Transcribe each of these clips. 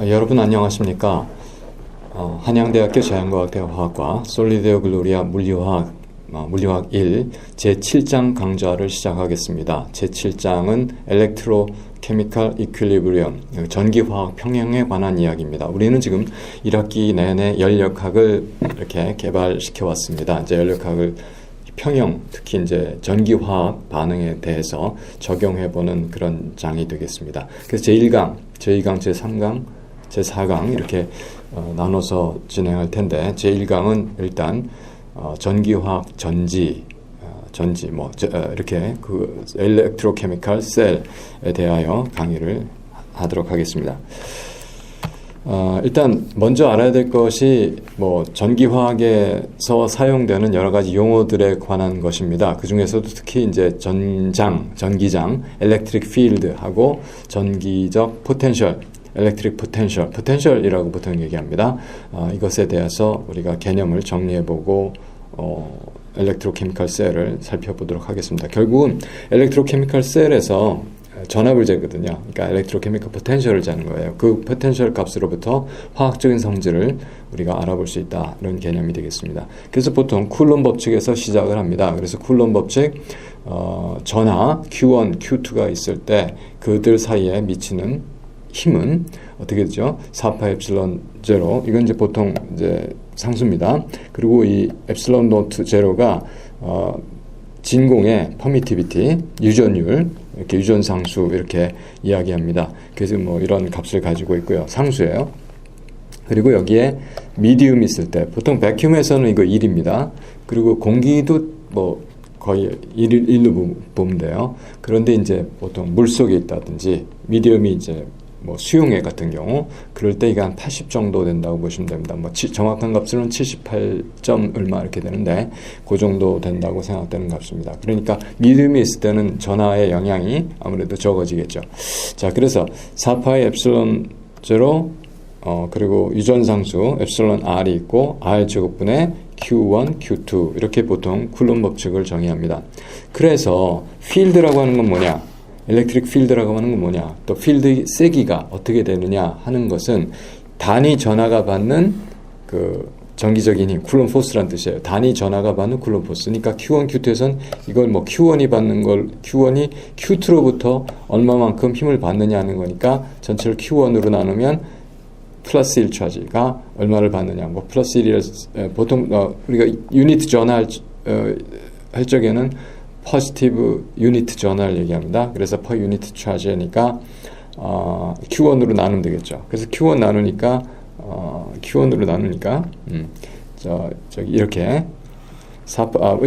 여러분 안녕하십니까? 한양대학교 자연과학대화학과 솔리데오 글로리아 물리화학, 물리화학 1 제7장 강좌를 시작하겠습니다. 제7장은 엘렉트로케미컬 이퀄리브리엄, 전기화학 평형에 관한 이야기입니다. 우리는 지금 1학기 내내 연력학을 이렇게 개발시켜 왔습니다. 이제 연력학을 평형, 특히 이제 전기화학 반응에 대해서 적용해보는 그런 장이 되겠습니다. 그래서 제1강, 제2강, 제3강, 제4강 이렇게 나눠서 진행할 텐데, 제1강은 일단 전기화학 전지 이렇게 그 엘렉트로케미컬 셀에 대하여 강의를 하도록 하겠습니다. 일단 먼저 알아야 될 것이 전기화학에서 사용되는 여러 가지 용어들에 관한 것입니다. 그 중에서도 특히 이제 전기장, electric field하고 전기적 포텐셜, electric potential이라고 보통 얘기합니다. 이것에 대해서 우리가 개념을 정리해보고 엘렉트로케미컬 셀을 살펴보도록 하겠습니다. 결국은 엘렉트로케미컬 셀에서 전압을 재거든요. 그러니까 엘렉트로케미컬 포텐셜을 재는 거예요. 그 포텐셜 값으로부터 화학적인 성질을 우리가 알아볼 수 있다. 이런 개념이 되겠습니다. 그래서 보통 쿨롬 법칙에서 시작을 합니다. 그래서 쿨롬 법칙 전하 Q1, Q2가 있을 때 그들 사이에 미치는 힘은 어떻게 되죠? 4파 엡실론 제로. 이건 이제 보통 이제 상수입니다. 그리고 이 엡실론 노트 제로가 진공의 퍼미티비티, 유전율, 이렇게 유전상수 이렇게 이야기합니다. 그래서 이런 값을 가지고 있고요. 상수예요. 그리고 여기에 미디움이 있을 때 보통 백큐음에서는 이거 1입니다. 그리고 공기도 거의 1로 보면 돼요. 그런데 이제 보통 물속에 있다든지 미디움이 이제 수용액 같은 경우 그럴 때 이게 한 80 정도 된다고 보시면 됩니다. 정확한 값으로는 78점 얼마 이렇게 되는데 그 정도 된다고 생각되는 값입니다. 그러니까 미디움이 있을 때는 전하의 영향이 아무래도 적어지겠죠. 자, 그래서 4파이 엡실론 제로 그리고 유전상수 엡실론 R이 있고 R 제곱분의 Q1, Q2 이렇게 보통 쿨롬 법칙을 정의합니다. 그래서 필드라고 하는 건 뭐냐? 엘렉트릭 필드라고 하는 건 뭐냐? 또 필드의 세기가 어떻게 되느냐 하는 것은 단위 전하가 받는 그 전기적인 힘, 쿨롬 포스라는 뜻이에요. 단위 전하가 받는 쿨롬 포스. 그러니까 Q1, Q2에선 이걸 Q1이 받는 걸 Q1이 Q2로부터 얼마만큼 힘을 받느냐 하는 거니까 전체를 Q1으로 나누면 플러스 1 차지가 얼마를 받느냐. 플러스 1이 보통 우리가 유니트 전화할 적에는 포지티브 유니트 전화를 얘기합니다. 그래서 per 유니트 차지니까 Q1으로 나누면 되겠죠. 그래서 Q1 나누니까 Q1으로 나누니까 저기 이렇게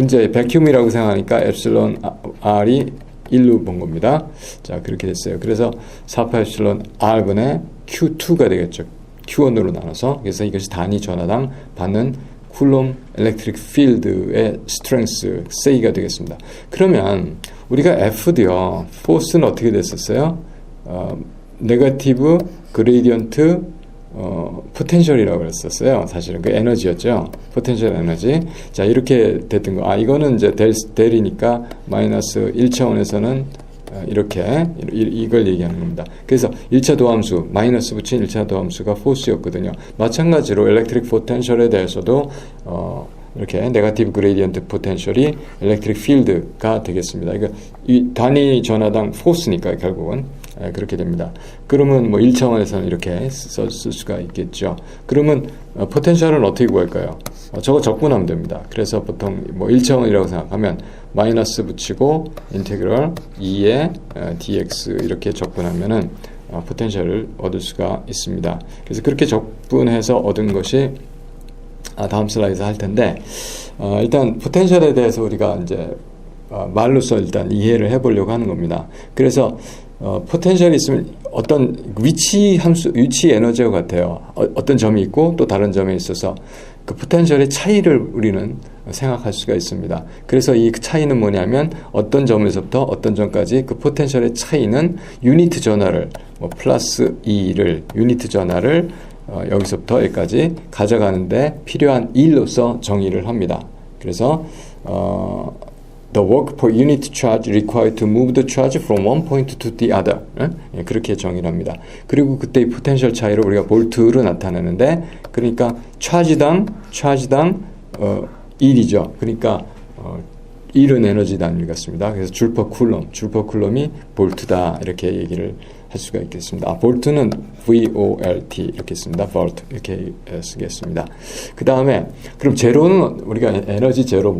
이제 백큐음이라고 생각하니까 엡실론 R이 1로 본 겁니다. 자, 그렇게 됐어요. 그래서 4파 엡실론 R분의 Q2가 되겠죠. Q1으로 나눠서. 그래서 이것이 단위 전하당 받는 쿨롬 엘렉트릭 필드의 스트렝스, 세기가 되겠습니다. 그러면 우리가 F도요, 포스는 어떻게 됐었어요? 네거티브 그레디언트 포텐셜이라고 그랬었어요. 사실은 그 에너지였죠. 포텐셜 에너지. 자, 이렇게 됐던 거. 이거는 이제 델이니까 마이너스 1차원에서는 이렇게 이걸 얘기하는 겁니다. 그래서 1차 도함수 마이너스 붙인 1차 도함수가 포스였거든요. 마찬가지로 엘렉트릭 포텐셜에 대해서도 이렇게 네거티브 그레디언트 포텐셜이 엘렉트릭 필드가 되겠습니다. 그러니까 이 단위 전하당 포스니까 결국은 그렇게 됩니다. 그러면 1차원에서는 이렇게 쓸 수가 있겠죠. 그러면 포텐셜은 어떻게 구할까요? 저거 적분하면 됩니다. 그래서 보통 1차원이라고 생각하면 마이너스 붙이고 인테그럴 2의 dx 이렇게 적분하면은 포텐셜을 얻을 수가 있습니다. 그래서 그렇게 적분해서 얻은 것이 다음 슬라이드에서 할 텐데, 일단 포텐셜에 대해서 우리가 이제 말로써 일단 이해를 해보려고 하는 겁니다. 그래서 포텐셜이 있으면 어떤 위치 에너지와 같아요. 어떤 점이 있고 또 다른 점에 있어서 그 포텐셜의 차이를 우리는 생각할 수가 있습니다. 그래서 이 차이는 뭐냐면 어떤 점에서부터 어떤 점까지 그 포텐셜의 차이는 유니트 전하를 플러스 2를 유니트 전하를 여기서부터 여기까지 가져가는데 필요한 일로서 정의를 합니다. 그래서 the work per unit charge required to move the charge from one point to the other. 예, 그렇게 정의를 합니다. 그리고 그때 이 포텐셜 차이를 우리가 볼트로 나타내는데, 그러니까 차지당 1이죠. 그러니까 1은 에너지 단위 같습니다. 그래서 줄 퍼 쿨럼이 볼트다, 이렇게 얘기를 할 수가 있겠습니다. 볼트는 volt 이렇게 씁니다. volt 이렇게 쓰겠습니다. 그 다음에 그럼 제로는 우리가 에너지 제로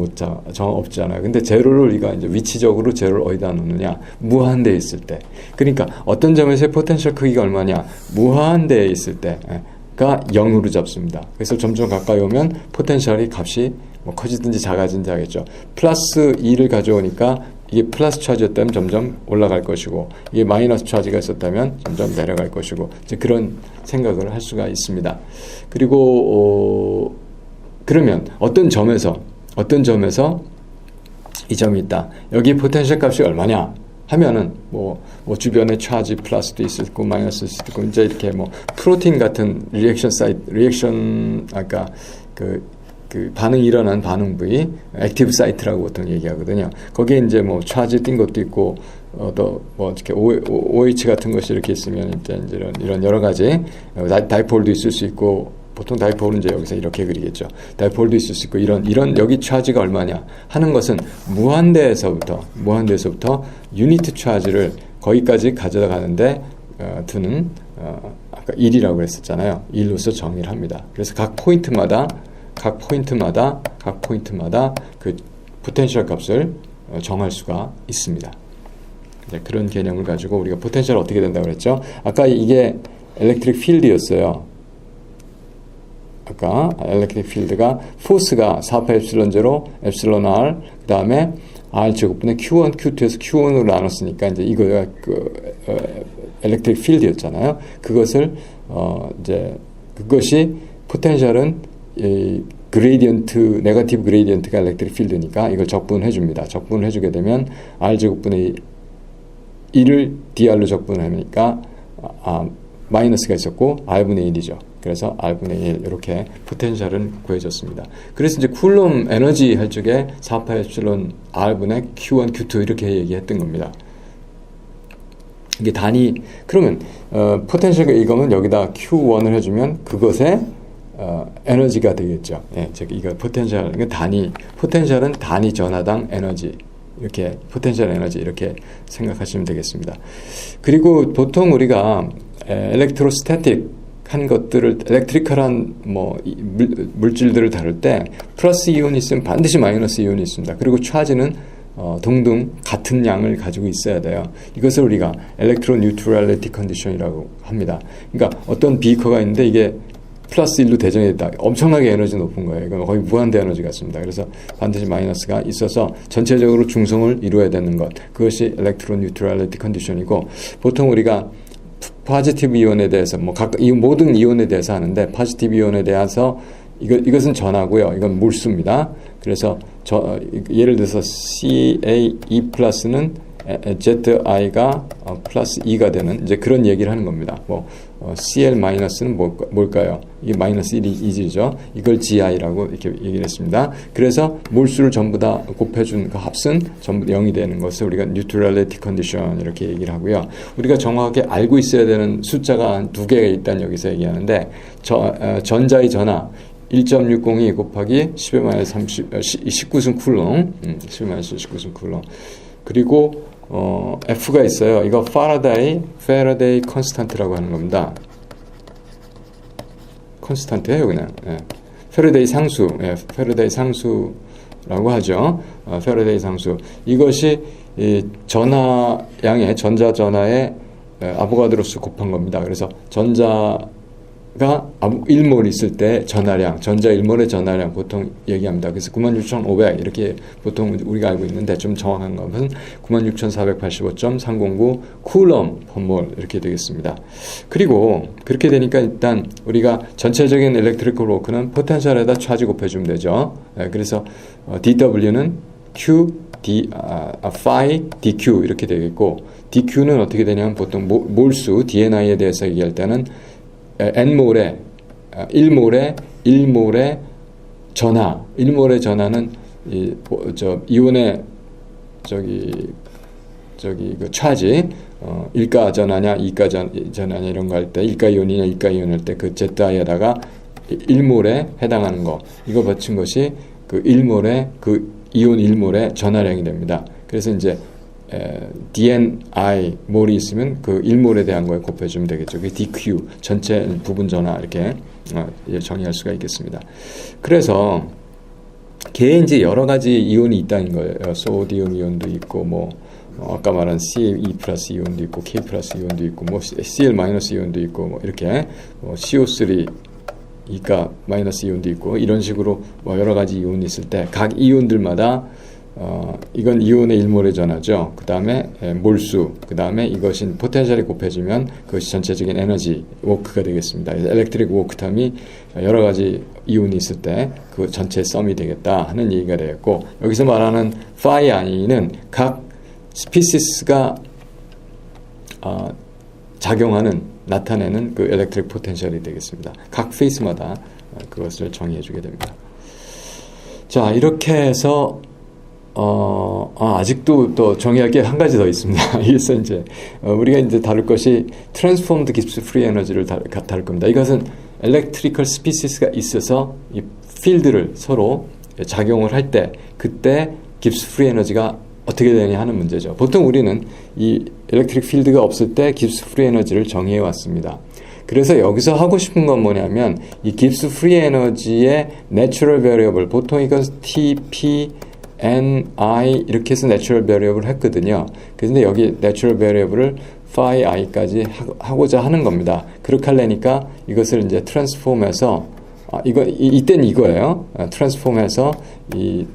없잖아요. 근데 제로를 우리가 이제 위치적으로 제로를 어디다 놓느냐? 무한대에 있을 때. 그러니까 어떤 점에서의 포텐셜 크기가 얼마냐? 무한대에 있을 때가 0으로 잡습니다. 그래서 점점 가까이 오면 포텐셜이 값이 뭐 커지든지 작아지든지 하겠죠. 플러스 2를 가져오니까 이게 플러스 차지였다면 점점 올라갈 것이고, 이게 마이너스 차지가 있었다면 점점 내려갈 것이고, 이제 그런 생각을 할 수가 있습니다. 그리고 그러면 어떤 점에서 이 점이 있다. 여기 포텐셜 값이 얼마냐 하면은 뭐 주변에 차지 플러스도 있을 거고 마이너스도 있을 거고, 이제 이렇게 뭐 프로틴 같은 리액션 아까 그 반응이 일어난 반응 부위, 액티브 사이트라고 보통 얘기하거든요. 거기에 이제 뭐 차지 띈 것도 있고, 또 뭐 이렇게 OH 같은 것이 이렇게 있으면 이제 이런 여러 가지 다이폴도 있을 수 있고, 보통 다이폴은 이제 여기서 이렇게 그리겠죠. 다이폴도 있을 수 있고, 이런 여기 차지가 얼마냐 하는 것은 무한대에서부터 유니트 차지를 거기까지 가져다 가는데 드는 아까 1이라고 했었잖아요. 1로서 정의를 합니다. 그래서 각 포인트마다 그 포텐셜 값을 정할 수가 있습니다. 그런 개념을 가지고 우리가 포텐셜 어떻게 된다고 그랬죠? 아까 이게 엘렉트릭 필드였어요. 아까 엘렉트릭 필드가 포스가 4파 엡실론 제로 엡실론 R, 그 다음에 R 제곱분의 Q1, Q2에서 Q1으로 나눴으니까 이제 이거가 엘렉트릭 필드였잖아요. 그것을 그것이 포텐셜은 그레이디언트, 네거티브 그레이디언트가 엘렉트릭 필드니까 이걸 적분해 줍니다. 적분을 해주게 되면 R 제곱분의 1을 DR로 적분을 하니까 마이너스가 있었고 R분의 1이죠. 그래서 R분의 1 이렇게 포텐셜은 구해졌습니다. 그래서 이제 쿨럼 에너지 할 적에 4파 엡실론 R분의 Q1, Q2 이렇게 얘기했던 겁니다. 이게 단위, 그러면 포텐셜 이거면 여기다 Q1을 해주면 그것의 에너지가 되겠죠. 예, 즉 이거 포텐셜, 포텐셜은 단위 전하당 에너지, 이렇게 포텐셜 에너지 이렇게 생각하시면 되겠습니다. 그리고 보통 우리가 엘렉트로스태틱 한 것들을, 엘렉트리컬한 물질들을 다룰 때 플러스 이온이 있으면 반드시 마이너스 이온이 있습니다. 그리고 차지는 동등 같은 양을 가지고 있어야 돼요. 이것을 우리가 엘렉트로 뉴트럴리티 컨디션이라고 합니다. 그러니까 어떤 비커가 있는데 이게 플러스 1로 대전이 됐다. 엄청나게 에너지 높은 거예요. 이건 거의 무한대 에너지 같습니다. 그래서 반드시 마이너스가 있어서 전체적으로 중성을 이루어야 되는 것. 그것이 엘렉트로 뉴트럴리티 컨디션이고, 보통 우리가 포지티브 이온에 대해서 이 모든 이온에 대해서 하는데, 포지티브 이온에 대해서 이것은 전하고요. 이건 물수입니다. 그래서 예를 들어서 CaE 플러스는 ZI가 플러스 2가 되는 이제 그런 얘기를 하는 겁니다. CL 마이너스는 뭘까요? 이게 마이너스 1이죠. 이걸 GI라고 이렇게 얘기를 했습니다. 그래서 몰수를 전부 다 곱해준 그 합은 전부 0이 되는 것을 우리가 뉴트럴리티 컨디션 이렇게 얘기를 하고요. 우리가 정확하게 알고 있어야 되는 숫자가 한 2개가 일단 여기서 얘기하는데, 전자의 전하 1.602 곱하기 10의 마이너스 19승 쿨롱, 10의 마이너스 19승 쿨롱. 그리고 F가 있어요. 이거 페러데이 컨스탄트라고 하는 겁니다. 컨스탄트예요, 그냥. 예. 페러데이 상수, 페러데이 상수라고 하죠. 페러데이 상수. 이것이 이 전하양의, 전자 전하의 아보가드로수 곱한 겁니다. 그래서 전자가 1몰 있을 때 전하량, 전자 1몰의 전하량 보통 얘기합니다. 그래서 96,500 이렇게 보통 우리가 알고 있는데, 좀 정확한 것은 96,485.309 쿨럼 퍼몰 이렇게 되겠습니다. 그리고 그렇게 되니까 일단 우리가 전체적인 일렉트리컬 워크는 포텐셜에다 차지 곱해주면 되죠. 그래서 dW는 Q, phi, dQ 이렇게 되겠고, dQ는 어떻게 되냐면 보통 몰수, DNI에 대해서 얘기할 때는 N몰에 1몰의 전하, 1몰의 전하는 이온의 그 차지, 1가 전하냐, 2가 전하냐 이런 거 할 때, 1가 이온이냐, 2가 이온 할 때 그 ZI에다가 1몰에 해당하는 거, 이거 받친 것이 그 1몰에, 그 이온 1몰의 전하량이 됩니다. 그래서 이제 DNI 몰이 있으면 그 1몰에 대한 거에 곱해주면 되겠죠. 그게 DQ, 전체 부분 전하, 이렇게 정의할 수가 있겠습니다. 그래서 걔에 이제 여러 가지 이온이 있다는 거예요. 소디움 이온도 있고, 뭐, 아까 말한 CE 플러스 이온도 있고, K 플러스 이온도 있고, 뭐, Cl 마이너스 이온도 있고, 뭐, 이렇게, CO3, 이가 마이너스 이온도 있고, 이런 식으로 뭐 여러 가지 이온이 있을 때, 각 이온들마다, 이건 이온의 1몰의 전하죠. 그 다음에 몰수, 그 다음에 이것이 포텐셜이 곱해지면 그것이 전체적인 에너지 워크가 되겠습니다. 엘렉트릭 워크 텀이 여러 가지 이온이 있을 때 그 전체 썸이 되겠다 하는 얘기가 되겠고, 여기서 말하는 phi i는 각 스피시스가 나타내는 그 엘렉트릭 포텐셜이 되겠습니다. 각 페이스마다 그것을 정의해 주게 됩니다. 자, 이렇게 해서 아직도 또 정의할 게 한 가지 더 있습니다. 그래서 이제 우리가 이제 다룰 것이 트랜스포먼드 깁스 프리 에너지를 다룰 겁니다. 이것은 엘렉트리컬 스피시스가 있어서 이 필드를 서로 작용을 할 때, 그때 깁스 프리 에너지가 어떻게 되느냐 하는 문제죠. 보통 우리는 이 엘렉트릭 필드가 없을 때 깁스 프리 에너지를 정의해 왔습니다. 그래서 여기서 하고 싶은 건 뭐냐면, 이 깁스 프리 에너지의 내추럴 베리어블, 보통 이건 TP NI 이렇게 해서 내추럴 베리어블을 했거든요. 그런데 여기 내추럴 베리어블을 phi i까지 하고자 하는 겁니다. 그렇게 하려니까 이것을 이제 트랜스폼해서 이때는 이거예요. 트랜스폼해서 이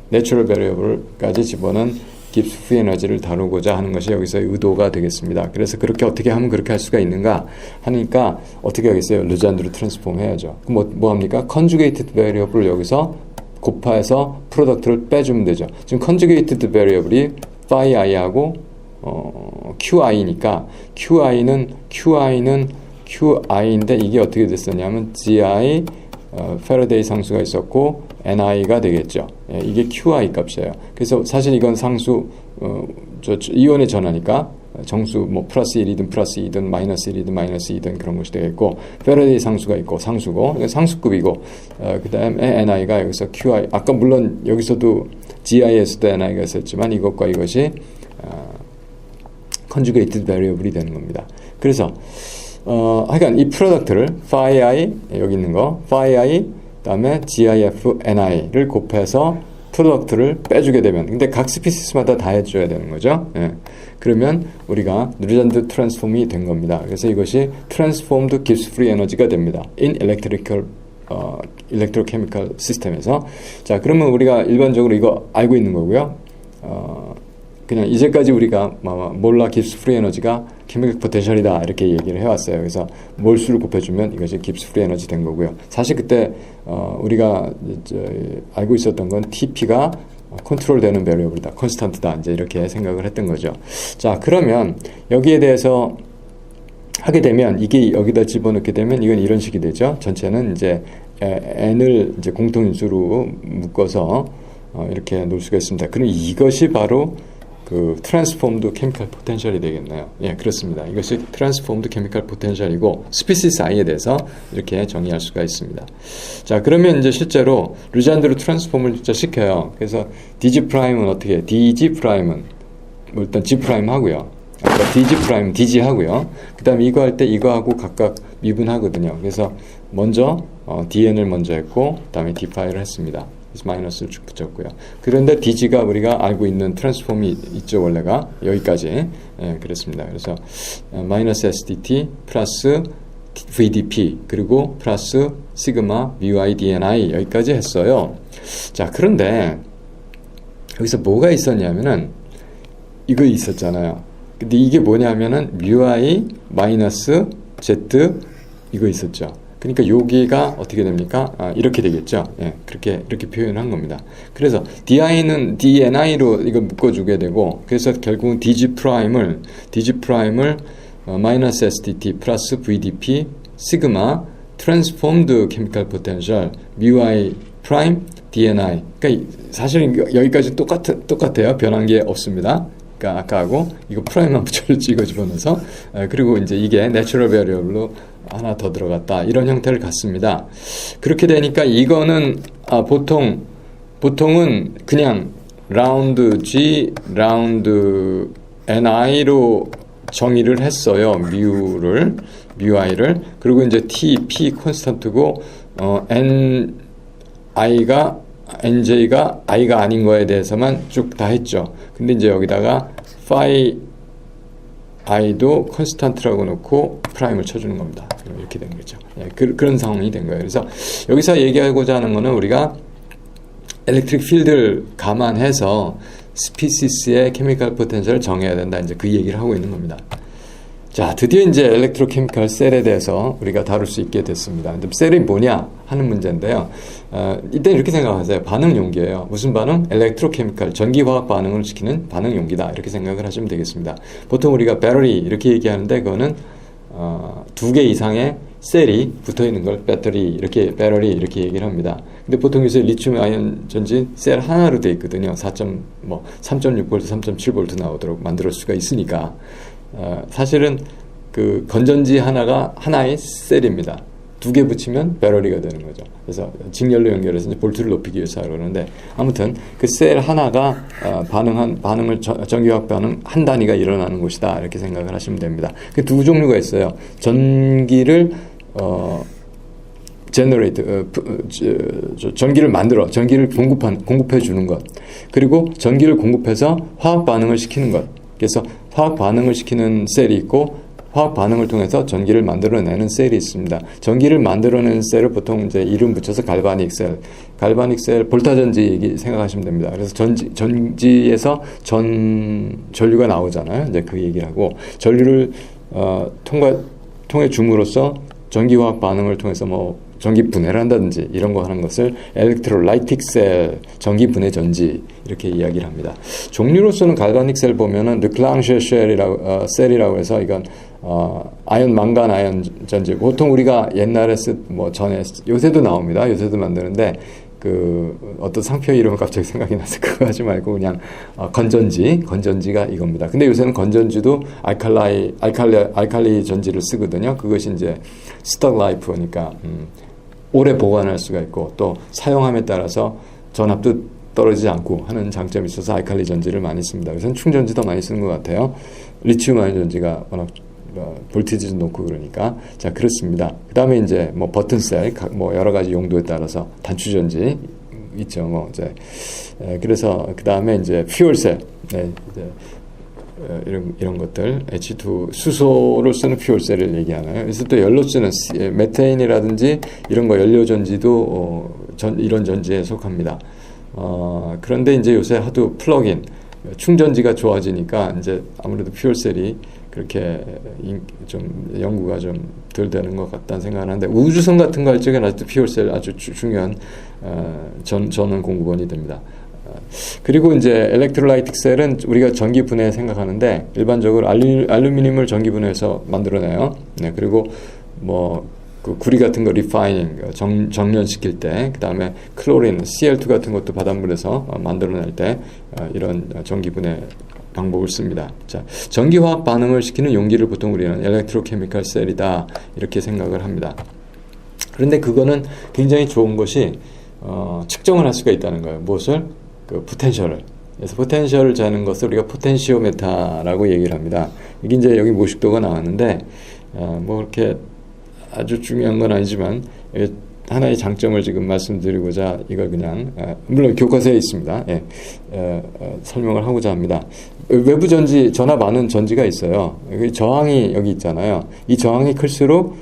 내추럴 베리어블까지 집어넣은 깁스 프리 에너지를 다루고자 하는 것이 여기서의 의도가 되겠습니다. 그래서 그렇게 어떻게 하면 그렇게 할 수가 있는가 하니까 어떻게 하겠어요? 르잔드로 트랜스폼 해야죠. 그럼 뭐 합니까? 컨주게이티드 베리어블을 여기서 곱해서 프로덕트를 빼주면 되죠. 지금 컨주게이티드 베리어블이 phi i하고 QI니까 QI인데 이게 어떻게 됐었냐면 GI 패러데이 상수가 있었고 NI가 되겠죠. 이게 QI 값이에요. 그래서 사실 이건 상수 이온의 전하니까 정수 뭐 플러스 1이든 플러스 2든 마이너스 1이든 마이너스 2든 그런 것이 되겠고, 패러데이 상수가 있고 상수고 상수급이고, 그 다음에 NI가 여기서 QI, 아까 물론 여기서도 GI에서도 NI가 있었지만 이것과 이것이 컨주게이티드 베리어블이 되는 겁니다. 그래서 하여간 이 프로덕트를 phi i, 여기 있는 거 phi i, 그 다음에 GIF NI를 곱해서 프로덕트를 빼주게 되면, 근데 각 스피시스마다 다 해줘야 되는 거죠. 예. 그러면 우리가 르잔드 트랜스폼이 된 겁니다. 그래서 이것이 트랜스폼드 깁스 프리 에너지가 됩니다. in electrochemical 시스템에서. 자, 그러면 우리가 일반적으로 이거 알고 있는 거고요. 그냥 이제까지 우리가 몰라 깁스 프리 에너지가 케미컬 포텐셜이다 이렇게 얘기를 해왔어요. 그래서 몰수를 곱해주면 이것이 깁스 프리 에너지 된 거고요. 사실 그때 우리가 알고 있었던 건 TP가 컨트롤 되는 베리어블이다, 컨스탄트다, 이제 이렇게 생각을 했던 거죠. 자, 그러면 여기에 대해서 하게 되면, 이게 여기다 집어넣게 되면 이건 이런 식이 되죠. 전체는 이제 n을 이제 공통인수로 묶어서 이렇게 놓을 수가 있습니다. 그럼 이것이 바로 그 트랜스폼드 케미컬 포텐셜이 되겠네요. 예, 그렇습니다. 이것이 트랜스폼드 케미컬 포텐셜이고, 스피시스 i에 대해서 이렇게 정의할 수가 있습니다. 자, 그러면 이제 실제로 르잔드로 트랜스폼을 진짜 시켜요. 그래서 dg 프라임은 어떻게 해? dg 프라임은 뭐 일단 g 프라임 하고요. 아까 dg 프라임 dg 하고요. 그다음에 이거 할 때 이거하고 각각 미분하거든요. 그래서 먼저 dn을 먼저 했고, 그다음에 d파이를 했습니다. 그래서 마이너스를 쭉 붙였고요. 그런데 dg가 우리가 알고 있는 트랜스폼이 있죠, 원래가 여기까지. 예, 그렇습니다. 그래서 마이너스 sdt 플러스 vdp 그리고 플러스 시그마 μi dni 여기까지 했어요. 자, 그런데 여기서 뭐가 있었냐면은 이거 있었잖아요. 근데 이게 뭐냐면은 μi 마이너스 z 이거 있었죠. 그러니까 여기가 어떻게 됩니까? 이렇게 되겠죠. 예, 이렇게 표현한 겁니다. 그래서 di는 dni로 이거 묶어주게 되고, 그래서 결국은 dg 프라임을 마이너스 sdt 플러스 vdp 시그마 트랜스폼드 케미컬 포텐셜 μi 프라임, DNI. 그러니까 사실은 여기까지 똑같아요. 변한 게 없습니다. 그러니까 아까하고 이거 프라임만 붙여 집어넣어서 그리고 이제 이게 내추럴 베리어블로 하나 더 들어갔다. 이런 형태를 갖습니다. 그렇게 되니까 이거는 보통은 그냥 라운드 G, 라운드 NI로 정의를 했어요. 뮤 i를. 그리고 이제 T, P 콘스턴트고 NJ가 i가 아닌 거에 대해서만 쭉 다 했죠. 근데 이제 여기다가 phi i도 콘스턴트라고 놓고 프라임을 쳐주는 겁니다. 이렇게 된 거죠. 예, 그런 상황이 된 거예요. 그래서 여기서 얘기하고자 하는 거는 우리가 엘렉트릭 필드를 감안해서 스피시스의 케미컬 포텐셜을 정해야 된다. 이제 그 얘기를 하고 있는 겁니다. 자, 드디어 이제 엘렉트로케미컬 셀에 대해서 우리가 다룰 수 있게 됐습니다. 근데 셀이 뭐냐 하는 문제인데요. 일단 이렇게 생각하세요. 반응 용기예요. 무슨 반응? 엘렉트로케미컬, 전기화학 반응을 시키는 반응 용기다. 이렇게 생각을 하시면 되겠습니다. 보통 우리가 배터리 이렇게 얘기하는데 그거는 2개 이상의 셀이 붙어 있는 걸 배터리 이렇게 얘기를 합니다. 근데 보통 요새 리튬 아이온 전지 셀 하나로 되어 있거든요. 3.6V, 3.7V 나오도록 만들 수가 있으니까. 사실은 그 건전지 하나의 셀입니다. 2개 붙이면 배터리가 되는 거죠. 그래서 직렬로 연결해서 이제 볼트를 높이기 위해서 그러는데 아무튼 그 셀 하나가 반응을 전기화학 반응 한 단위가 일어나는 곳이다. 이렇게 생각을 하시면 됩니다. 그 두 종류가 있어요. 전기를 전기를 만들어 전기를 공급해 주는 것, 그리고 전기를 공급해서 화학 반응을 시키는 것. 그래서 화학 반응을 시키는 셀이 있고 화학 반응을 통해서 전기를 만들어내는 셀이 있습니다. 전기를 만들어내는 셀을 보통 이제 이름 붙여서 갈바닉 셀, 볼타 전지 생각하시면 됩니다. 그래서 전지에서 전류가 나오잖아요. 이제 그 얘기를 하고 전류를 통해 줌으로써 전기화학 반응을 통해서 전기 분해를 한다든지 이런 거 하는 것을 엘렉트로라이틱 셀, 전기 분해 전지 이렇게 이야기를 합니다. 종류로서는 갈바닉 셀 보면은 르클랑쉐 셀이라고 해서 이건 아연 망간 아연 전지. 보통 우리가 옛날에 전에 요새도 나옵니다. 요새도 만드는데 그 어떤 상표 이름을 갑자기 생각이 나서 그거 하지 말고 그냥 건전지가 이겁니다. 근데 요새는 건전지도 알칼리 전지를 쓰거든요. 그것이 이제 스톡 라이프니까 오래 보관할 수가 있고 또 사용함에 따라서 전압도 떨어지지 않고 하는 장점이 있어서 알칼리 전지를 많이 씁니다. 그래서 충전지도 많이 쓰는 것 같아요. 리튬 아이온 전지가 워낙 볼티지도 높고 그러니까. 자, 그렇습니다. 그 다음에 이제 버튼셀, 여러 가지 용도에 따라서 단추전지 있죠. 그래서 그 다음에 이제 퓨얼셀, 이런 것들, H2 수소를 쓰는 퓨얼셀을 얘기하나요? 그래서 또 연료 쓰는 메테인이라든지 이런 거 연료전지도 이런 전지에 속합니다. 그런데 이제 요새 하도 플러그인 충전지가 좋아지니까 이제 아무래도 퓨얼셀이 그렇게 좀 연구가 좀 덜 되는 것 같다는 생각을 하는데 우주선 같은 거 할 적에는 아직도 퓨얼셀 아주 중요한 전원 공급원이 됩니다. 그리고 이제 엘렉트로라이틱 셀은 우리가 전기 분해 생각하는데 일반적으로 알루미늄을 전기 분해해서 만들어내요. 네, 그리고 그 구리 같은 거 리파이닝 정련시킬 때, 그 다음에 클로린, Cl2 같은 것도 바닷물에서 만들어낼 때 이런 전기 분해 방법을 씁니다. 자, 전기화학 반응을 시키는 용기를 보통 우리는 엘렉트로케미컬 셀이다 이렇게 생각을 합니다. 그런데 그거는 굉장히 좋은 것이 측정을 할 수가 있다는 거예요. 무엇을? 그 포텐셜을. 그래서 포텐셜을 재는 것을 우리가 포텐시오메타라고 얘기를 합니다. 이게 이제 여기 모식도가 나왔는데 그렇게 아주 중요한 건 아니지만 하나의 장점을 지금 말씀드리고자 이걸 그냥 물론 교과서에 있습니다. 설명을 하고자 합니다. 외부 전지, 전압 많은 전지가 있어요. 저항이 여기 있잖아요. 이 저항이 클수록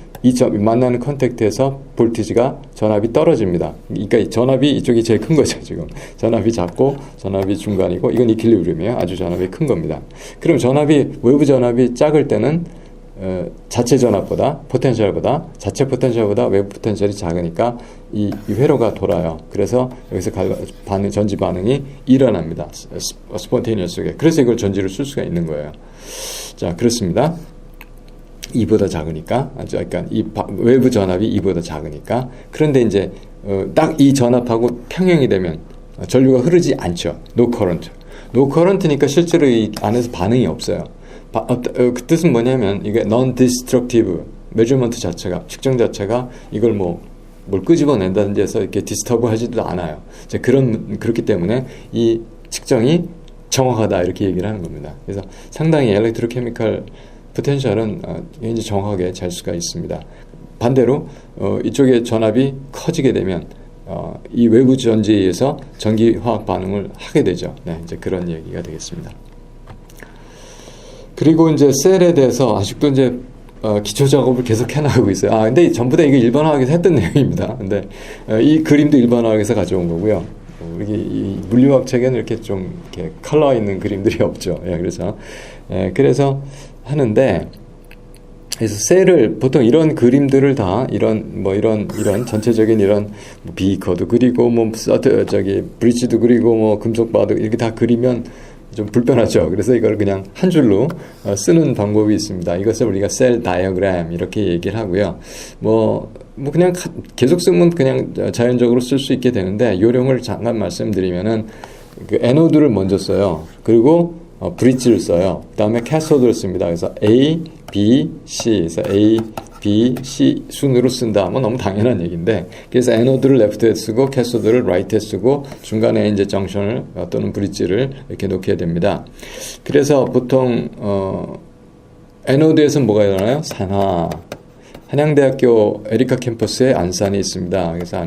만나는 컨택트에서 볼티지가 전압이 떨어집니다. 그러니까 전압이 이쪽이 제일 큰 거죠, 지금. 전압이 작고 전압이 중간이고 이건 이퀄리브리움이에요. 아주 전압이 큰 겁니다. 그럼 외부 전압이 작을 때는 자체 전압보다 자체 포텐셜보다 외부 포텐셜이 작으니까 이 회로가 돌아요. 그래서 여기서 전지 반응이 일어납니다. 스폰테니어스하게. 그래서 이걸 전지로 쓸 수가 있는 거예요. 자, 그렇습니다. 2보다 작으니까, 그러니까 외부 전압이 2보다 작으니까. 그런데 이제 딱 이 전압하고 평행이 되면 전류가 흐르지 않죠. no current. no current니까 실제로 이 안에서 반응이 없어요. 그 뜻은 뭐냐면 이게 non-destructive measurement 자체가 측정 자체가 이걸 뭘 끄집어낸다든지 해서 이렇게 디스터브 하지도 않아요. 그렇기 때문에 이 측정이 정확하다 이렇게 얘기를 하는 겁니다. 그래서 상당히 엘렉트로케미컬 포텐셜은 굉장히 정확하게 잘 수가 있습니다. 반대로 이쪽의 전압이 커지게 되면 이 외부 전지에 의해서 전기 화학 반응을 하게 되죠. 네, 이제 그런 얘기가 되겠습니다. 그리고 이제 셀에 대해서 아직도 이제 기초 작업을 계속 해나가고 있어요. 근데 전부 다 이게 일반화학에서 했던 내용입니다. 근데 이 그림도 일반화학에서 가져온 거고요. 이 물리학 책에는 이렇게 좀 이렇게 컬러 있는 그림들이 없죠. 그래서 하는데, 그래서 셀을 보통 이런 그림들을 다 이런 전체적인 이런 비커도 그리고 브릿지도 그리고 금속 바도 이렇게 다 그리면 좀 불편하죠. 그래서 이걸 그냥 한 줄로 쓰는 방법이 있습니다. 이것을 우리가 셀 다이어그램 이렇게 얘기를 하고요. 그냥 계속 쓰면 그냥 자연적으로 쓸 수 있게 되는데, 요령을 잠깐 말씀드리면은 그 에노드를 먼저 써요. 그리고 브릿지를 써요. 그 다음에 캐소드를 씁니다. 그래서 A, B, C. 그래서 A, B, C 순으로 쓴다. 너무 당연한 얘기인데, 그래서 에노드를 레프트에 쓰고 캐소드를 라이트에 쓰고 중간에 이제 정션을 또는 브릿지를 이렇게 놓게 됩니다. 그래서 보통 에노드에서는 뭐가 일어나요? 산화. 한양대학교 에리카 캠퍼스에 안산이 있습니다. 그래서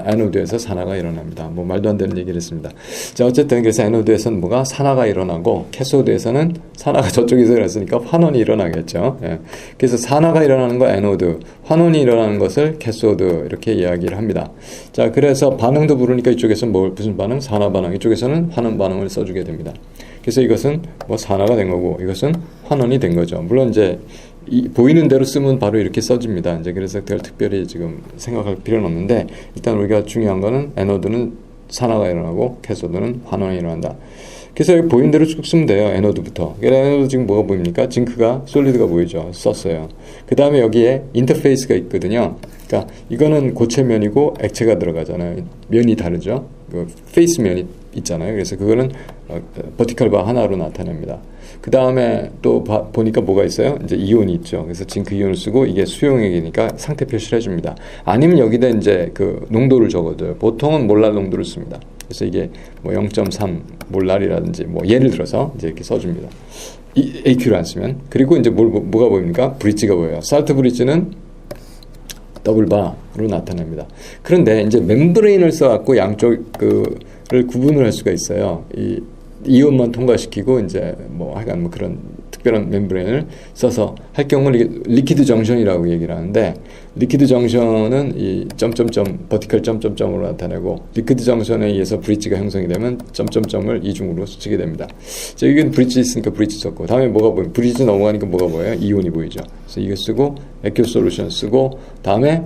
에노드에서 산화가 일어납니다. 말도 안 되는 얘기를 했습니다. 자, 어쨌든 그래서 에노드에서는 뭐가 산화가 일어나고 캐소드에서는 산화가 저쪽에서 일어났으니까 환원이 일어나겠죠. 예. 그래서 산화가 일어나는 거 에노드, 환원이 일어나는 것을 캐소드 이렇게 이야기를 합니다. 자, 그래서 반응도 부르니까 이쪽에서 무슨 반응? 산화 반응. 이쪽에서는 환원 반응을 써주게 됩니다. 그래서 이것은 산화가 된 거고 이것은 환원이 된 거죠. 물론 이제 보이는 대로 쓰면 바로 이렇게 써집니다. 이제 그래서 그걸 특별히 지금 생각할 필요는 없는데, 일단 우리가 중요한 거는 에노드는 산화가 일어나고 캐소드는 환원이 일어난다. 그래서 여기 보이는 대로 쭉 쓰면 돼요. 에노드부터. 에노드 지금 뭐가 보입니까? 징크가 솔리드가 보이죠. 썼어요. 그 다음에 여기에 인터페이스가 있거든요. 그러니까 이거는 고체면이고 액체가 들어가잖아요. 면이 다르죠. 그 페이스 면이 있잖아요. 그래서 그거는 버티컬 바 하나로 나타냅니다. 그 다음에 또 보니까 뭐가 있어요? 이제 이온이 있죠. 그래서 징크 이온을 쓰고 이게 수용액이니까 상태 표시를 해줍니다. 아니면 여기다 이제 그 농도를 적어둬요. 보통은 몰랄 농도를 씁니다. 그래서 이게 0.3 몰랄이라든지 예를 들어서 이제 이렇게 써줍니다. AQ를 안 쓰면. 그리고 이제 뭐가 보입니까? 브릿지가 보여요. 살트 브릿지는 더블바로 나타납니다. 그런데 이제 멤브레인을 써갖고 양쪽 를 구분을 할 수가 있어요. 이 이온만 통과시키고 이제 하여간 그런 특별한 멤브레인을 써서 할 경우는 이게 리퀴드 정션이라고 얘기를 하는데, 리퀴드 정션은 이 점점점 버티컬 점점점으로 나타내고, 리퀴드 정션에 의해서 브릿지가 형성이 되면 점점점을 이중으로 스치게 됩니다. 자, 이건 브릿지 있으니까 브릿지 썼고, 다음에 뭐가 보여요? 브릿지 넘어가니까 뭐가 보여요? 이온이 보이죠. 그래서 이거 쓰고 액큐 솔루션 쓰고, 다음에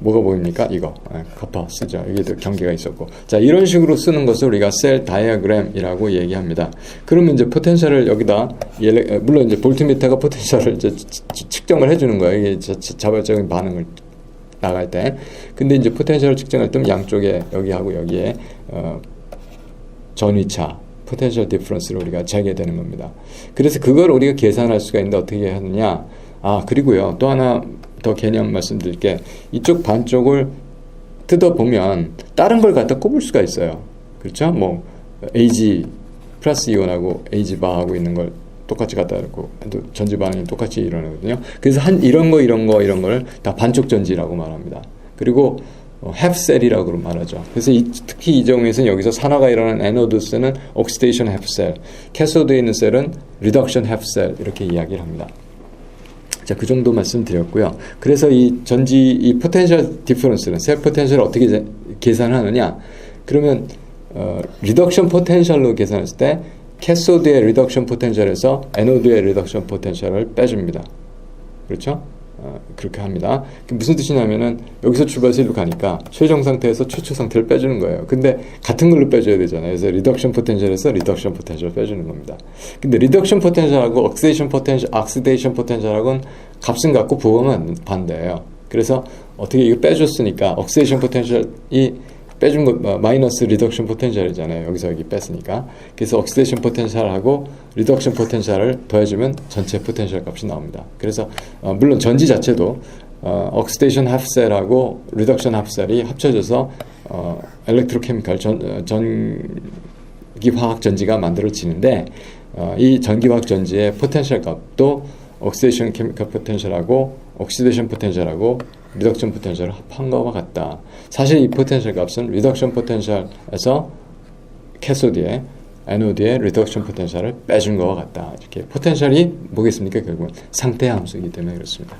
뭐가 보입니까? 이거 커퍼 쓰죠. 여기도 경계가 있었고. 자, 이런 식으로 쓰는 것을 우리가 셀 다이어그램이라고 얘기합니다. 그러면 이제 포텐셜을 여기다 물론 이제 볼트미터가 포텐셜을 이제 측정을 해주는 거예요. 이게 자발적인 반응을 나갈 때. 근데 이제 포텐셜을 측정할 때는 양쪽에 여기하고 여기에 전위차 포텐셜 디퍼런스를 우리가 재게 되는 겁니다. 그래서 그걸 우리가 계산할 수가 있는데 어떻게 하느냐? 그리고요, 또 하나 더 개념 말씀드릴게. 이쪽 반쪽을 뜯어보면 다른 걸 갖다 꼽을 수가 있어요. 그렇죠? AG 플러스 이온하고 AG 바하고 있는 걸 똑같이 갖다 놓고 전지 반응이 똑같이 일어나거든요. 그래서 이런 거를 다 반쪽 전지라고 말합니다. 그리고 햅셀이라고 말하죠. 그래서 특히 이 경우에서는 여기서 산화가 일어나는 에노드 셀은 옥시데이션 햅셀, 캐소드에 있는 셀은 리덕션 햅셀 이렇게 이야기를 합니다. 자, 그 정도 말씀드렸고요. 그래서 이 포텐셜 디퍼런스는 셀 포텐셜을 어떻게 계산하느냐? 그러면 리덕션 포텐셜로 계산했을 때 캐소드의 리덕션 포텐셜에서 에노드의 리덕션 포텐셜을 빼줍니다. 그렇죠? 그렇게 합니다. 무슨 뜻이냐면은 여기서 출발해서 이리로 가니까 최종 상태에서 최초 상태를 빼주는 거예요. 근데 같은 걸로 빼줘야 되잖아요. 그래서 리덕션 포텐셜에서 리덕션 포텐셜을 빼주는 겁니다. 근데 리덕션 포텐셜하고 옥시데이션 포텐셜하고는 값은 같고 부호는 반대예요. 그래서 어떻게 이거 빼줬으니까 옥시데이션 포텐셜이 빼준 거 마이너스 리덕션 포텐셜이잖아요. 여기서 여기 뺐으니까. 그래서 옥시데이션 포텐셜하고 리덕션 포텐셜을 더해주면 전체 포텐셜 값이 나옵니다. 그래서 물론 전지 자체도 옥시데이션 합셀하고 리덕션 합셀이 합쳐져서 엘렉트로케미칼 전기화학 전지가 만들어지는데 이 전기화학 전지의 포텐셜 값도 옥시데이션 케미칼 포텐셜하고 옥시데이션 포텐셜하고 리덕션 포텐셜을 합한 것과 같다. 사실 이 포텐셜 값은 리덕션 포텐셜에서 캐소드에 애노드의 리덕션 포텐셜을 빼준 것과 같다. 이렇게 포텐셜이 뭐겠습니까? 결국은 상태 함수이기 때문에 그렇습니다.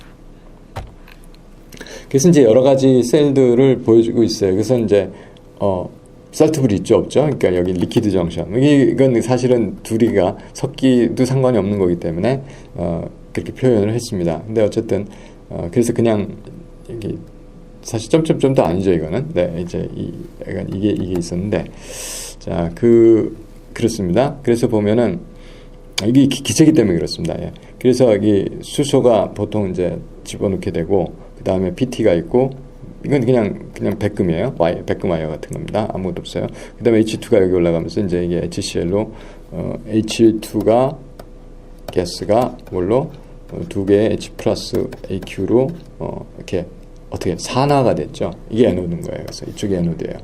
그래서 이제 여러 가지 셀들을 보여주고 있어요. 그래서 이제 셀트블이 있죠, 없죠? 그러니까 여기 리퀴드 정션. 이건 사실은 둘이가 섞기도 상관이 없는 거기 때문에 그렇게 표현을 했습니다. 근데 어쨌든 그래서 그냥 이게 사실 점점점도 아니죠, 이거는. 네, 이제 이게 있었는데, 자, 그렇습니다. 그래서 보면은 이게 기체이기 때문에 그렇습니다. 예. 그래서 여기 수소가 보통 이제 집어넣게 되고, 그 다음에 PT가 있고, 이건 그냥 백금이에요. 백금 와이어 같은 겁니다. 아무것도 없어요. 그 다음에 H2가 여기 올라가면서 이제 이게 HCl로 H2가 가스가 뭘로 두 개의 H 플러스 AQ로 이렇게 어떻게 산화가 됐죠. 이게 애노드인 거예요. 그래서 이쪽이 애노드예요.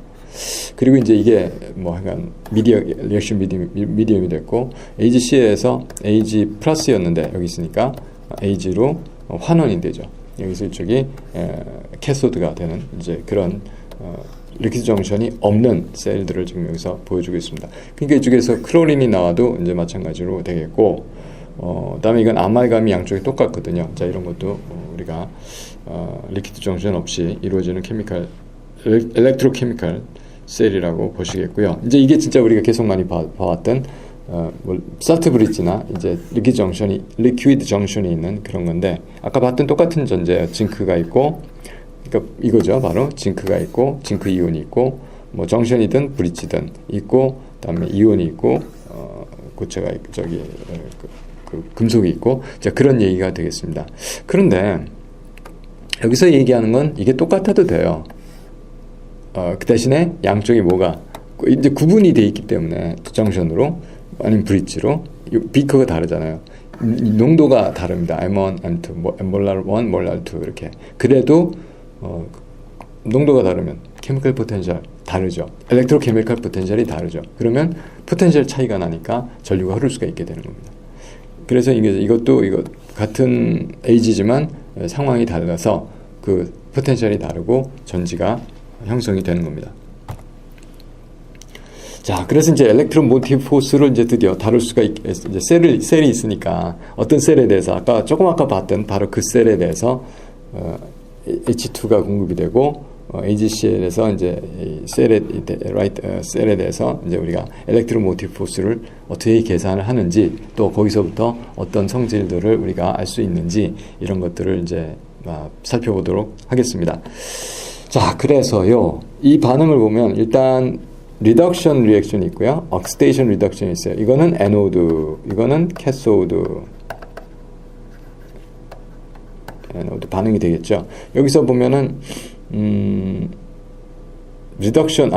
그리고 이제 이게 뭐 약간 리액션 미디엄이 됐고 AgCl에서 Ag 플러스였는데 여기 있으니까 Ag로 환원이 되죠. 여기서 이쪽이 캐소드가 되는 이제 그런 리퀴드 정션이 없는 셀들을 지금 여기서 보여주고 있습니다. 그러니까 이쪽에서 크로린이 나와도 이제 마찬가지로 되겠고, 그다음에 이건 아말감이 양쪽이 똑같거든요. 자, 이런 것도 우리가 리퀴드 정션 없이 이루어지는 엘렉트로케미칼 셀이라고 보시겠고요. 이제 이게 진짜 우리가 계속 많이 봐왔던 살트 브릿지나 이제 리퀴드 정션이 있는 그런 건데, 아까 봤던 똑같은 전제예요. 징크가 있고, 그러니까 이거죠. 바로 징크가 있고, 징크 이온이 있고, 뭐 정션이든 브릿지든 있고, 그다음에 이온이 있고, 고체가 저기 금속이 있고, 자, 그런 얘기가 되겠습니다. 그런데 여기서 얘기하는 건 이게 똑같아도 돼요. 그 대신에 양쪽이 뭐가 이제 구분이 돼 있기 때문에 정션으로 아니면 브릿지로 비커가 다르잖아요. 농도가 다릅니다. M1, M2, 몰랄 1, 몰랄 2 이렇게. 그래도 농도가 다르면 케미컬 포텐셜 다르죠. 엘렉트로케미컬 포텐셜이 다르죠. 그러면 포텐셜 차이가 나니까 전류가 흐를 수가 있게 되는 겁니다. 그래서 이것도 같은 Ag지만 상황이 달라서 그 포텐셜이 다르고 전지가 형성이 되는 겁니다. 자, 그래서 이제 엘렉트로모티브 포스를 이제 드디어 다룰 수가 이제 셀이 있으니까 어떤 셀에 대해서 아까 봤던 바로 그 셀에 대해서 H2가 공급이 되고 AgCl에서 이제 셀에 대해서 이제 우리가 엘렉트로모티브 포스를 어떻게 계산을 하는지, 또 거기서부터 어떤 성질들을 우리가 알 수 있는지, 이런 것들을 이제 살펴보도록 하겠습니다. 자, 그래서요, 이 반응을 보면 일단 리덕션 리액션이 있고요, 옥시데이션 리덕션이 있어요. 이거는 애노드, 이거는 캐소드. 애노드 반응이 되겠죠. 여기서 보면은 리덕션,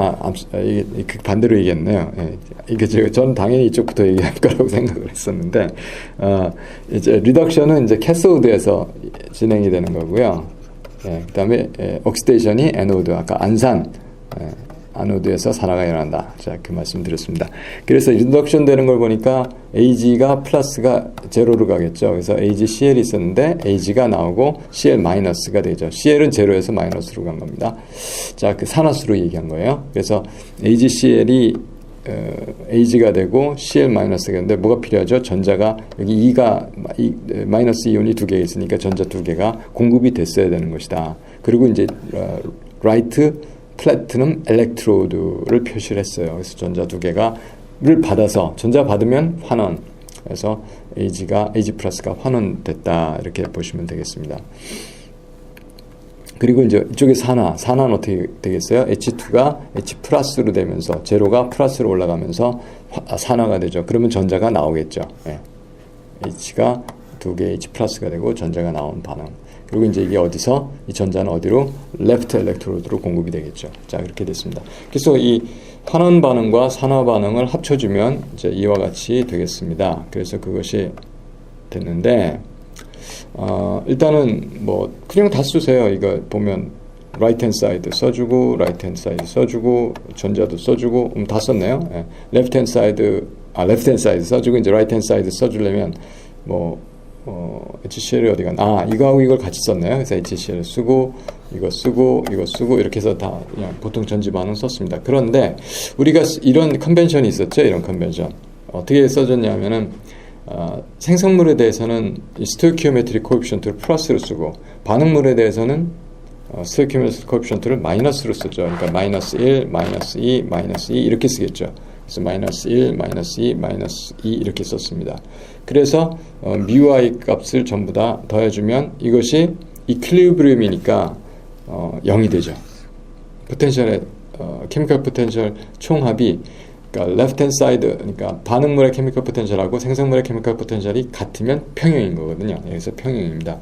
이게 반대로 얘기했네요. 예, 이게 전 당연히 이쪽부터 얘기할 거라고 생각을 했었는데, 이제 리덕션은 이제 캐소드에서 진행이 되는 거고요. 예, 그 다음에 옥시데이션이 애노드, 아까 안산, 아노드에서 산화가 일어난다. 자, 그 말씀 드렸습니다. 그래서 리덕션 되는 걸 보니까 Ag가 플러스가 제로로 가겠죠. 그래서 AgCl이 있었는데 Ag가 나오고 Cl 마이너스가 되죠. Cl은 제로에서 마이너스로 간 겁니다. 자, 그 산화수로 얘기한 거예요. 그래서 AgCl이 Ag가 되고 Cl 마이너스가 되는데 뭐가 필요하죠? 전자가 여기 마이너스 이온이 두 개 있으니까 전자 두 개가 공급이 됐어야 되는 것이다. 그리고 이제 라이트 플래티넘 엘렉트로드를 표시를 했어요. 그래서 전자 두 개가를 받아서, 전자 받으면 환원, 그래서 Ag 플러스가 환원됐다, 이렇게 보시면 되겠습니다. 그리고 이제 이쪽에 산화는 어떻게 되겠어요? H2가 H 플러스로 되면서, 제로가 플러스로 올라가면서 산화가 되죠. 그러면 전자가 나오겠죠. 예. H가 두 개 H 플러스가 되고 전자가 나온 반응. 그리고 이제 이게 어디서 이 전자는 어디로 레프트 엘렉트로드로 공급이 되겠죠. 자, 그렇게 됐습니다. 그래서 이 환원 반응과 산화 반응을 합쳐주면 이제 이와 같이 되겠습니다. 그래서 그것이 됐는데 일단은 뭐 그냥 다 쓰세요. 이거 보면 right hand side 써주고 right hand side 써주고 전자도 써주고 다 썼네요. 예. left hand side 써주고 이제 right hand side 써주려면 뭐 HCl이 어디 갔나? 이거하고 이걸 같이 썼네요. 그래서 HCl 쓰고 이거 쓰고 이거 쓰고 이렇게 해서 다 그냥 보통 전지 반응 썼습니다. 그런데 우리가 이런 컨벤션이 있었죠. 이런 컨벤션 어떻게 써졌냐면은 생성물에 대해서는 스토이키오메트릭 코에피션트를 플러스로 쓰고 반응물에 대해서는 스토이키오메트릭 코에피션트를 마이너스로 쓰죠. 그러니까 마이너스 1, 마이너스 2, 마이너스 2 이렇게 쓰겠죠. 그래서 마이너스 1, 마이너스 2, 마이너스 2 이렇게 썼습니다. 그래서 μi 값을 전부 다 더해주면 이것이 이퀄리브리움이니까 0이 되죠. 포텐셜의 케미컬 포텐셜 총합이 그러니까 레프트 핸드 사이드 그러니까 반응물의 케미컬 포텐셜하고 생성물의 케미컬 포텐셜이 같으면 평형인 거거든요. 그래서 평형입니다.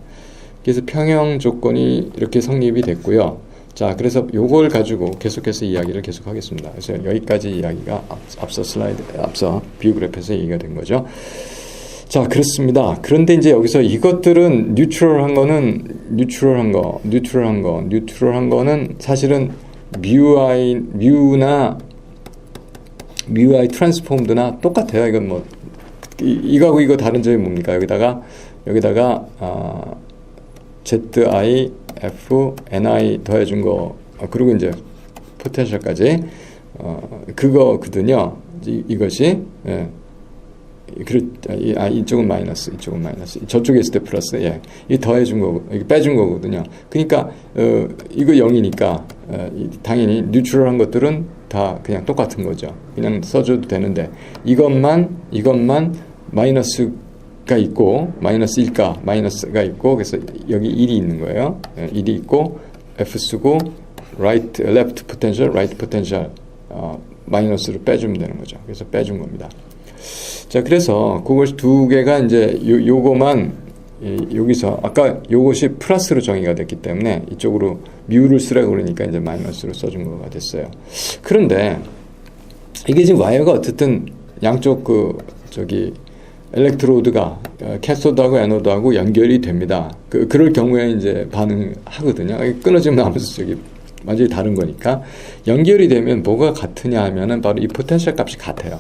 그래서 평형 조건이 이렇게 성립이 됐고요. 자, 그래서 요걸 가지고 계속해서 이야기를 계속하겠습니다. 그래서 여기까지 이야기가 앞서 비오그래프에서 얘기가 된 거죠. 자, 그렇습니다. 그런데 이제 여기서 이것들은 뉴트럴한 거는 사실은 뮤나 뮤i 트랜스폼드나 똑같아요. 이건 뭐 이거하고 이거 다른 점이 뭡니까? 여기다가 ZI, F, NI 더해준 거 그리고 이제 포텐셜까지 그거거든요. 이것이 예. 이쪽은 마이너스, 이쪽은 마이너스. 저쪽에 있을 때 플러스. 예. 이 더해준 거고, 이게 빼준 거거든요. 그러니까 이거 0이니까 당연히 뉴트럴한 것들은 다 그냥 똑같은 거죠. 그냥 써줘도 되는데 이것만 마이너스가 있고 마이너스 1가 마이너스가 있고 그래서 여기 1이 있는 거예요. 1이 있고 F 쓰고 left potential, right potential 마이너스로 빼주면 되는 거죠. 그래서 빼준 겁니다. 자, 그래서 그것이 두 개가 이제 요거만 여기서 아까 요것이 플러스로 정의가 됐기 때문에 이쪽으로 뮤를 쓰라고 그러니까 이제 마이너스로 써준 거가 됐어요. 그런데 이게 지금 와이어가 어쨌든 양쪽 엘렉트로드가 캐소드하고 애노드하고 연결이 됩니다. 그럴 경우에 이제 반응하거든요. 끊어지면 하면서 완전히 다른 거니까 연결이 되면 뭐가 같으냐 하면은 바로 이 포텐셜 값이 같아요.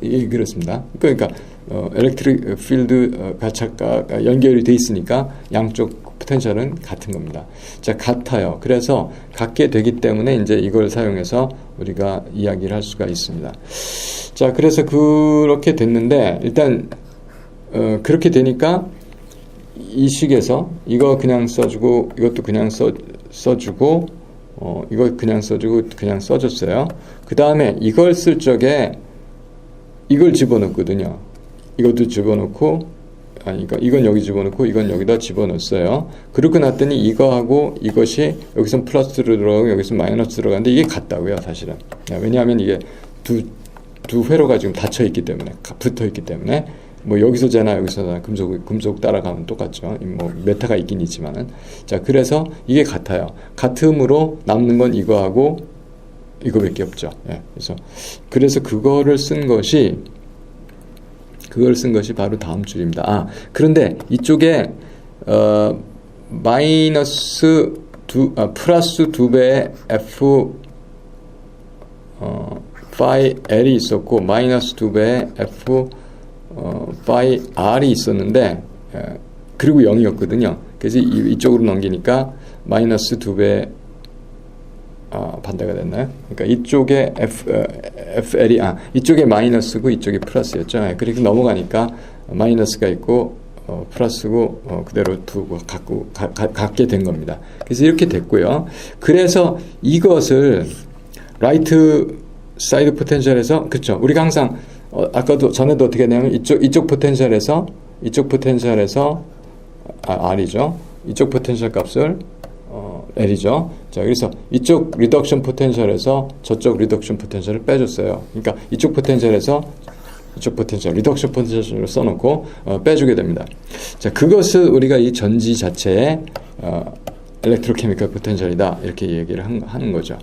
그렇습니다. 그러니까 엘렉트릭 필드 가차가 연결이 돼 있으니까 양쪽 포텐셜은 같은 겁니다. 자, 같아요. 그래서 같게 되기 때문에 이제 이걸 사용해서 우리가 이야기를 할 수가 있습니다. 자, 그래서 그렇게 됐는데 일단 그렇게 되니까 이 식에서 이거 그냥 써주고 이것도 그냥 써주고 이거 그냥 써주고 그냥 써줬어요. 그 다음에 이걸 쓸 적에 이걸 집어넣거든요. 이것도 집어넣고, 이건 여기 집어넣고, 이건 여기다 집어넣었어요. 그러고 났더니 이거하고 이것이 여기서 플러스로 들어가고 여기서 마이너스로 들어가는데 이게 같다고요, 사실은. 왜냐하면 이게 두 회로가 지금 닫혀 있기 때문에, 붙어 있기 때문에, 뭐 여기서잖아, 여기서잖아. 금속 따라가면 똑같죠. 뭐 메타가 있긴 있지만은. 자, 그래서 이게 같아요. 같음으로 남는 건 이거하고 이거밖에 없죠. 예, 그래서 그거를 쓴 것이 바로 다음 줄입니다. 그런데 이쪽에 플러스 2배의 F phi L이 있었고 마이너스 2배의 F phi R이 있었는데 그리고 0이었거든요. 그래서 이쪽으로 넘기니까 마이너스 2배 반대가 됐나요? 그러니까 이쪽에 FL이 이쪽에 마이너스고 이쪽에 플러스였죠. 그리고 넘어가니까 마이너스가 있고 플러스고 그대로 두고 갖게 된 겁니다. 그래서 이렇게 됐고요. 그래서 이것을 라이트 사이드 포텐셜에서 그렇죠. 우리가 항상 아까도 전에도 어떻게 했냐면 이쪽 포텐셜에서 R이죠. 이쪽 포텐셜 값을 L이죠. 자, 그래서 이쪽 리덕션 포텐셜에서 저쪽 리덕션 포텐셜을 빼줬어요. 그러니까 이쪽 포텐셜에서 이쪽 포텐셜, 리덕션 포텐셜로 써놓고 빼주게 됩니다. 자, 그것을 우리가 이 전지 자체의 엘렉트로케미컬 포텐셜이다 이렇게 얘기를 하는 거죠.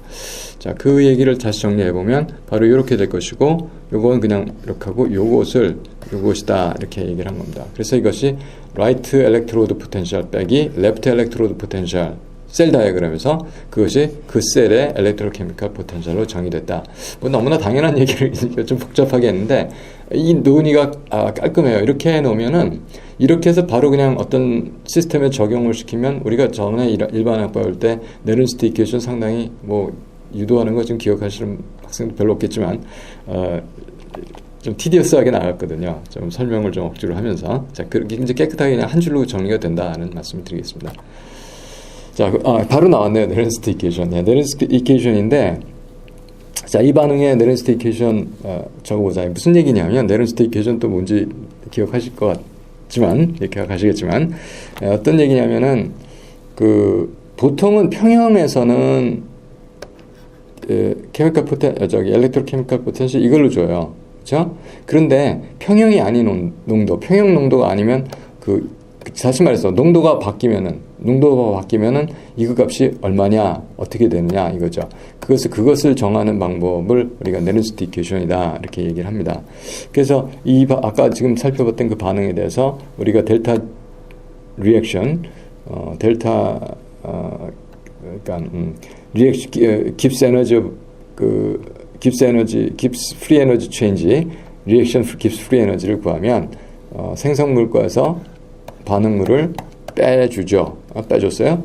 자, 그 얘기를 다시 정리해 보면 바로 이렇게 될 것이고, 요건 그냥 이렇게 하고 요것이다 이렇게 얘기를 한 겁니다. 그래서 이것이 right electrode potential 빼기 left electrode potential 셀 다이어그램에서 그것이 그 셀의 엘렉트로케미컬 포텐셜로 정의됐다. 뭐 너무나 당연한 얘기를 좀 복잡하게 했는데 이 논의가 깔끔해요. 이렇게 해놓으면은 이렇게 해서 바로 그냥 어떤 시스템에 적용을 시키면 우리가 전에 일반 학과 볼 때 네른스트 이퀘이션 상당히 뭐 유도하는 거 지금 기억하시는 학생도 별로 없겠지만 좀 티디어스하게 나갔거든요. 좀 설명을 좀 억지로 하면서 자, 그렇게 이제 깨끗하게 그냥 한 줄로 정리가 된다는 말씀을 드리겠습니다. 자, 바로 나왔네요. 네른스트 이퀘이션. 네, 네른스트 이퀘이션인데, 자, 이 반응의 네른스트 이퀘이션 적어보자. 무슨 얘기냐면, 네른스트 이퀘이션 또 뭔지 기억하실 것 같지만, 기억하시겠지만, 어떤 얘기냐면은, 보통은 평형에서는, 엘렉트로케미컬 포텐셜 이걸로 줘요. 그렇죠? 그런데 평형이 아닌 농도, 평형 농도가 아니면 다시 말해서 농도가 바뀌면은 이거 값이 얼마냐, 어떻게 되느냐 이거죠. 그것을 정하는 방법을 우리가 네른스트 이퀘이션이다 이렇게 얘기를 합니다. 그래서 아까 지금 살펴봤던 그 반응에 대해서 우리가 델타 리액션, 그러니까 깁스 에너지 깁스 프리 에너지 체인지, 리액션 깁스 프리 에너지를 구하면 생성물과에서 반응물을 빼주죠. 빼줬어요.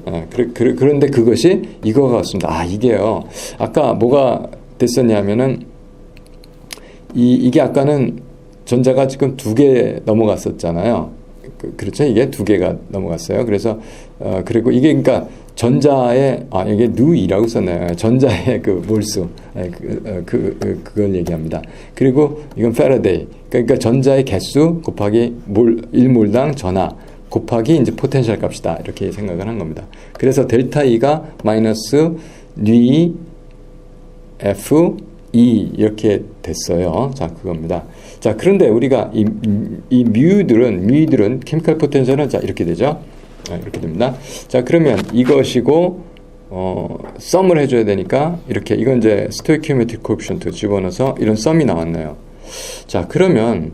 그런데 그것이 이거가 같습니다. 이게요. 아까 뭐가 됐었냐면은 이게 아까는 전자가 지금 2개 넘어갔었잖아요. 그렇죠? 이게 2개가 넘어갔어요. 그래서 그리고 이게 그러니까 전자의 이게 누이라고 썼네요. 전자의 그 몰수 그걸 얘기합니다. 그리고 이건 패러데이. 그러니까 전자의 개수 곱하기 1몰당 전하 곱하기 이제 포텐셜 값이다 이렇게 생각을 한 겁니다. 그래서 델타 E가 마이너스 뉘 F E 이렇게 됐어요. 자, 그겁니다. 자, 그런데 우리가 이 뮤들은 케미컬 포텐셜은 자 이렇게 되죠. 이렇게 됩니다. 자, 그러면 이것이고 썸을 해줘야 되니까 이렇게 이건 이제 스토이키오메트릭 코에피션트 집어넣어서 이런 썸이 나왔네요. 자, 그러면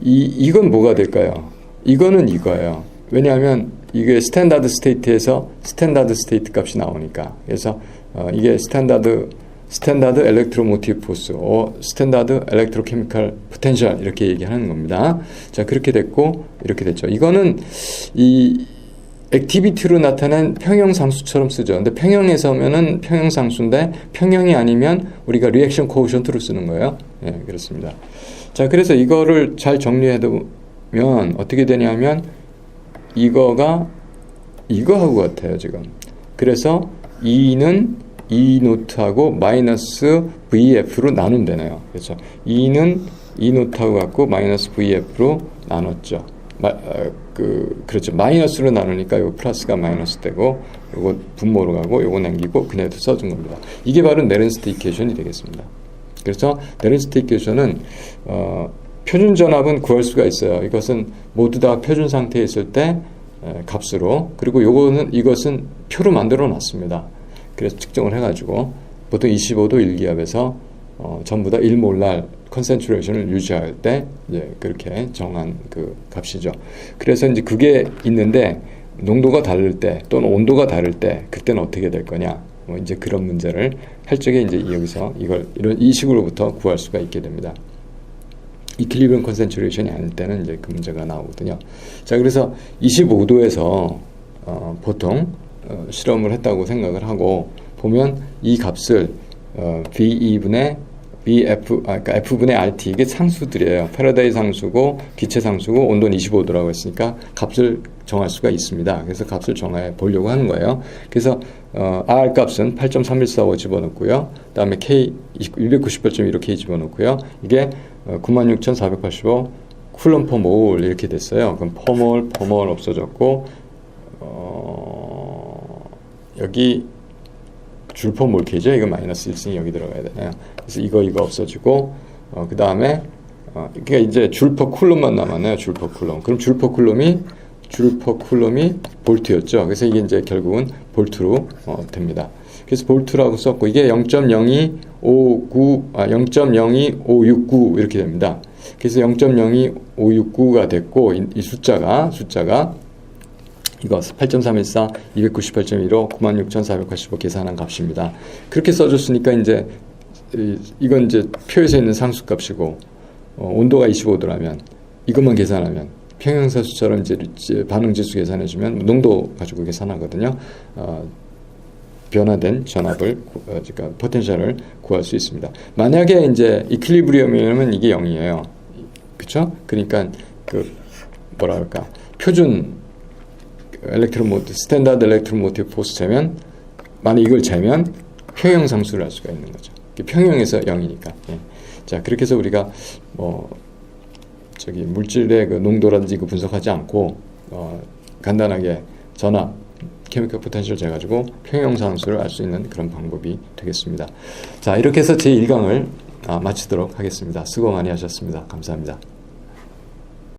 이건 뭐가 될까요? 이거는 이거예요. 왜냐하면 이게 스탠다드 스테이트에서 스탠다드 스테이트 값이 나오니까. 그래서 이게 스탠다드 엘렉트로모티브 포스, 스탠다드 엘렉트로케미컬 포텐셜 이렇게 얘기하는 겁니다. 자, 그렇게 됐고 이렇게 됐죠. 이거는 이 액티비티로 나타난 평형상수처럼 쓰죠. 근데 평형에서면은 평형상수인데 평형이 아니면 우리가 리액션 코에피션트로 쓰는 거예요. 예, 그렇습니다. 자, 그래서 이거를 잘 정리해두면 어떻게 되냐면 이거가 이거하고 같아요, 지금. 그래서 E는 E 노트하고 마이너스 VF로 나누면 되네요. 그렇죠. E는 E 노트하고 같고 마이너스 VF로 나눴죠. 그렇죠. 마이너스로 나누니까 요 플러스가 마이너스 되고 요거 분모로 가고 요거 남기고 그냥 써준 겁니다. 이게 바로 네른스트 이퀘이션이 되겠습니다. 그래서 네른스트 이퀘이션은 표준 전압은 구할 수가 있어요. 이것은 모두 다 표준 상태에 있을 때 값으로, 그리고 이것은 표로 만들어 놨습니다. 그래서 측정을 해가지고 보통 25도 1기압에서 전부 다 1몰랄 컨센트레이션을 유지할 때 이제 그렇게 정한 그 값이죠. 그래서 이제 그게 있는데 농도가 다를 때 또는 온도가 다를 때 그때는 어떻게 될 거냐, 뭐 이제 그런 문제를 할 적에 이제 여기서 이 식으로부터 구할 수가 있게 됩니다. 이퀄리브리엄 컨센트레이션이 아닐 때는 이제 그 문제가 나오거든요. 자, 그래서 25도에서 보통 실험을 했다고 생각을 하고 보면 이 값을 그러니까 F분의 RT, 이게 상수들이에요. 패러데이 상수고 기체 상수고 온도는 25도라고 했으니까 값을 정할 수가 있습니다. 그래서 값을 정해 보려고 하는 거예요. 그래서 R 값은 8.3145 집어넣고요. 그 다음에 K 298.15K 집어넣고요. 이게 96,485 쿨럼 퍼 몰 이렇게 됐어요. 그럼 퍼몰 없어졌고 여기 줄퍼 몰케이죠. 이거 마이너스 1승이 여기 들어가야 되나요? 그래서 이거 없어지고 그 다음에 그러니까 이제 줄 퍼 쿨럼만 남았네요. 줄 퍼 쿨럼. 그럼 줄 퍼 쿨럼이 볼트였죠. 그래서 이게 이제 결국은 볼트로 됩니다. 그래서 볼트라고 썼고 이게 0.02569 이렇게 됩니다. 그래서 0.02569가 됐고 이 숫자가 이거 8.314, 298.15, 96,485 계산한 값입니다. 그렇게 써줬으니까 이제 이건 이제 표에서 있는 상수값이고 온도가 25도라면 이것만 계산하면 평형사수처럼 이제 반응지수 계산해주면 농도 가지고 계산하거든요. 변화된 전압을 그러니까 포텐셜을 구할 수 있습니다. 만약에 이제 이퀄리브리엄이면 이게 0이에요. 그렇죠? 그러니까 그 뭐라 할까 표준 스탠다드 엘렉트로모티브 포스 재면 만약 이걸 재면 평형 상수를 할 수가 있는 거죠. 평형에서 0이니까. 예. 자 그렇게 해서 우리가 물질의 그 농도라든지 그 분석하지 않고 간단하게 전압 케미컬 포텐셜 재가지고 평형 상수를 알 수 있는 그런 방법이 되겠습니다. 자 이렇게 해서 제 1강을 마치도록 하겠습니다. 수고 많이 하셨습니다. 감사합니다.